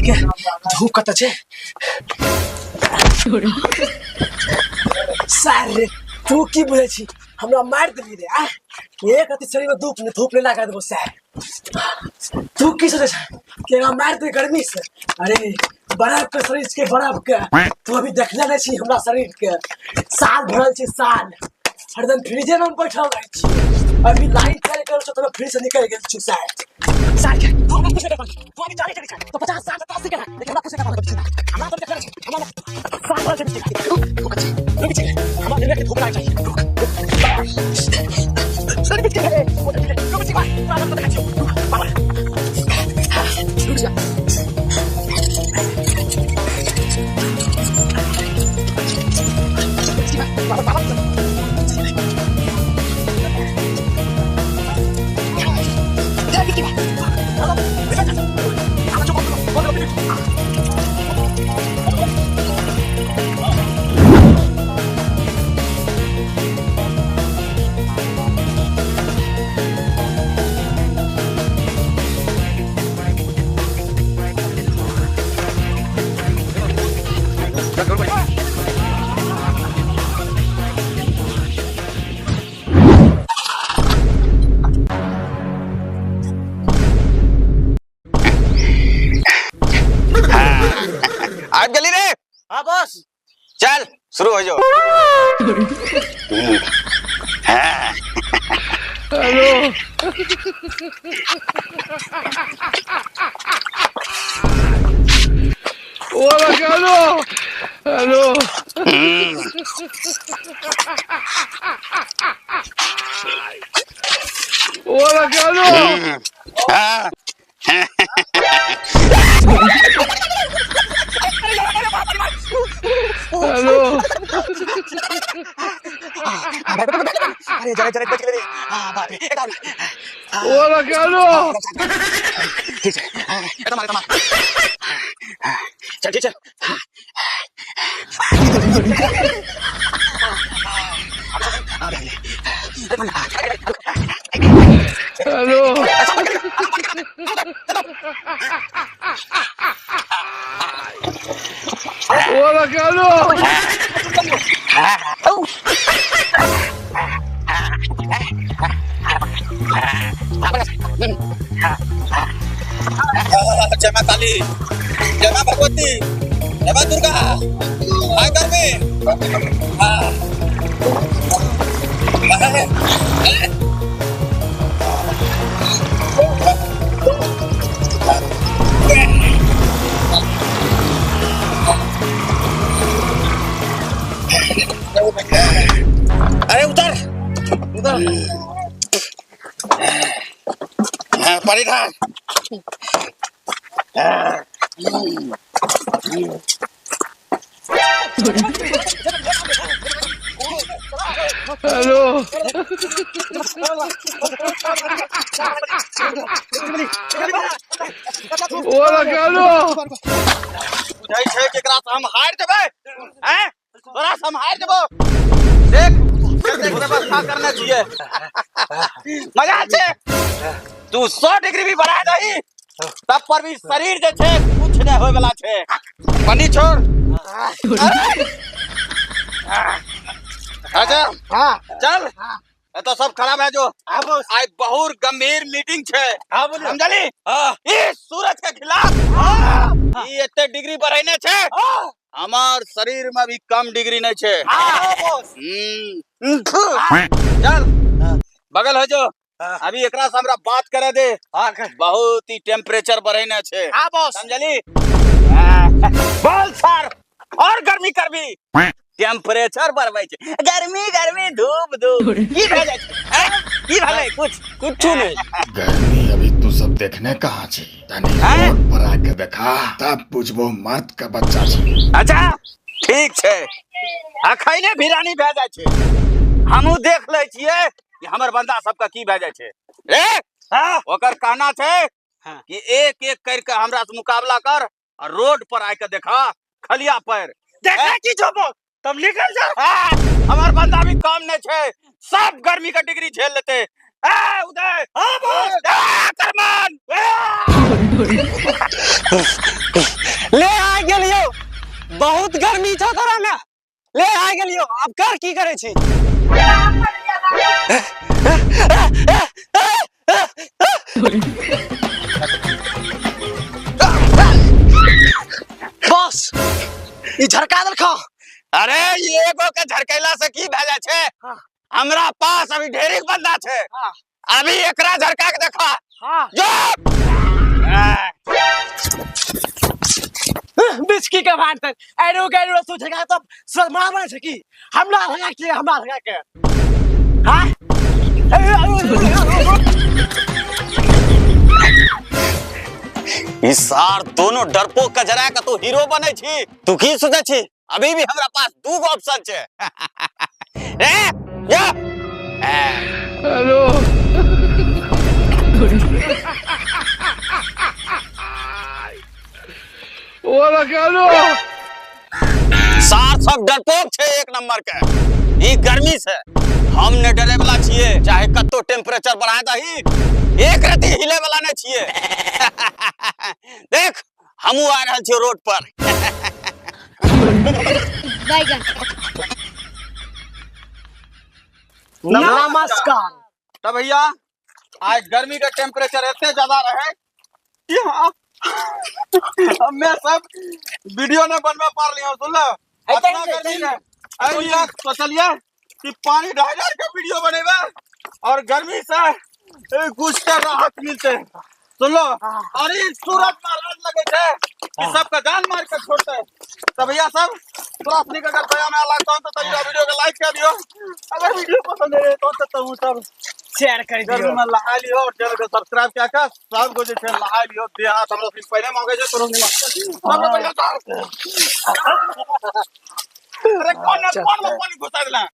के धूप कत छे सारे तू की बुझे छी हमरा मार देली रे आ एक अति शरीर में धूप ले लगा देबो सार तू की सोचे छ कि हमरा मार दे गर्मी से अरे बर्फ के शरीर के बर्फ के तू अभी देखले नहीं छी हमरा शरीर के साल भरल छी साल हरदम फ्रीजे में बैठल रह छी अभी लाइन चल कर तो फ्रीज से निकल गेल छी सार के तू अभी कुछ तू अभी जाने चली तो 50 60 80 के लेकिन हमरा कुछ हमरा तो देख रहे हमरा साल भरल छी रुक छी हमरा लेवे के धूप ना चाहिए सर बिच के रुक छी बाबा तो देखा छी बाबा रुक जा आप जल्दी रे। हाँ बॉस चल शुरू हो जाओ। Hello Hola, Carlos. Hello. Hola, Carlos. Hello. अरे जरा जरा बच गए हां बाप रे Hola, Carlos. ठीक है एकदम मार चल चल Hello. Hola, Carlos. जय मां काली, जय मां भगवती, जय मां दुर्गा। हाय घर में। अरे उतर उतर। पानी था। Hello. Hola, Carlos. बुझाई छै केकरा से हम हार देबै हैं तोरा से हम हार देबो देख देख व्यवस्था करना चाहिए मजा छै तू 100 डिग्री भी बढ़ा दही तब पर भी शरीर जे छै कुछ नहीं होय वाला छै पानी छोड़ अच्छा हां चल तो सब खराब है जो आज बहुत गंभीर मीटिंग छे समझली इस सूरज के खिलाफ ये एते डिग्री बढ़ाने छे हमार शरीर में भी कम डिग्री नहीं छे चल बगल हो जो अभी एकरा से हमरा बात करे दे बहुत ही टेम्परेचर बढ़ाने छे समझली बोल सर और गर्मी करबी टेम्परेचर बढ़बै छै गर्मी गर्मी धूप धूप की भे जाय छै की भले कुछ नहीं गर्मी अभी तू सब देखने कहाँ छे तनी रोड पर आके देखा तब बुझबो मर्द का बच्चा छे अच्छा ठीक छे अखैने भिरानी भे जाय छै हमहू देख ले छिए कि हमर बंदा सबका की भे जाय छै रे ओकर कहना छै कि एक एक करके हमरा से मुकाबला कर और रोड पर आके देखा खलिया पर देखा की जोबो तब निकल जा हमार बंदा भी काम नहीं छे सब गर्मी का डिग्री झेल लेते उदय हां बॉस करमान ले आ गेलियो बहुत गर्मी छ तोरा में ले आ गेलियो अब कर की करे छी बॉस ई झरका देल खा अरे ये एगो के झरकैला से की भए जाय छै हमरा पास अभी ढेरिक बंदा छै अभी एकरा झरका के देखा हां जो बिस्की के भांड तक एरो गैरो तू झरका तो शर्मा बने छै की हमरा लगा के हां ई सार दोनों डरपोक के जरा के तू हीरो बने छी तू की सोचे छी अभी भी हमरा पास दू गो ऑप्शन छै ए जा हेलो ओला कालो सार सब डरपोक छै एक नंबर के ई गर्मी से हम ने डरे वाला छिए चाहे कतो टेम्परेचर बढ़ा दही एक रति हिले वाला नै छिए देख हमहू आ रहल छियै रोड पर नमस्कार तो भैया आज गर्मी का टेम्परेचर इतने ज्यादा रहे कि मैं सब वीडियो न बनवा पा रही हूँ सुन लो इतना गर्मी है अरे यार सोचलिए कि पानी ढाई के वीडियो बनेगा और गर्मी से कुछ का राहत मिलते सुन लो और ये सूरज में रात लगे थे कि सबका जान मार कर छोड़ते हैं तो भैया सब प्राथमिक अगर दया में लगता हूँ तो तभी वीडियो को लाइक कर दियो अगर वीडियो पसंद है तो सब शेयर कर गर्मी दियो में लहा लियो और चैनल को सब्सक्राइब क्या कर सब को जे लहा लियो दे हाथ हमरा फिर पहले मांगे जे करो नहीं अरे कौन पानी घुसा दिला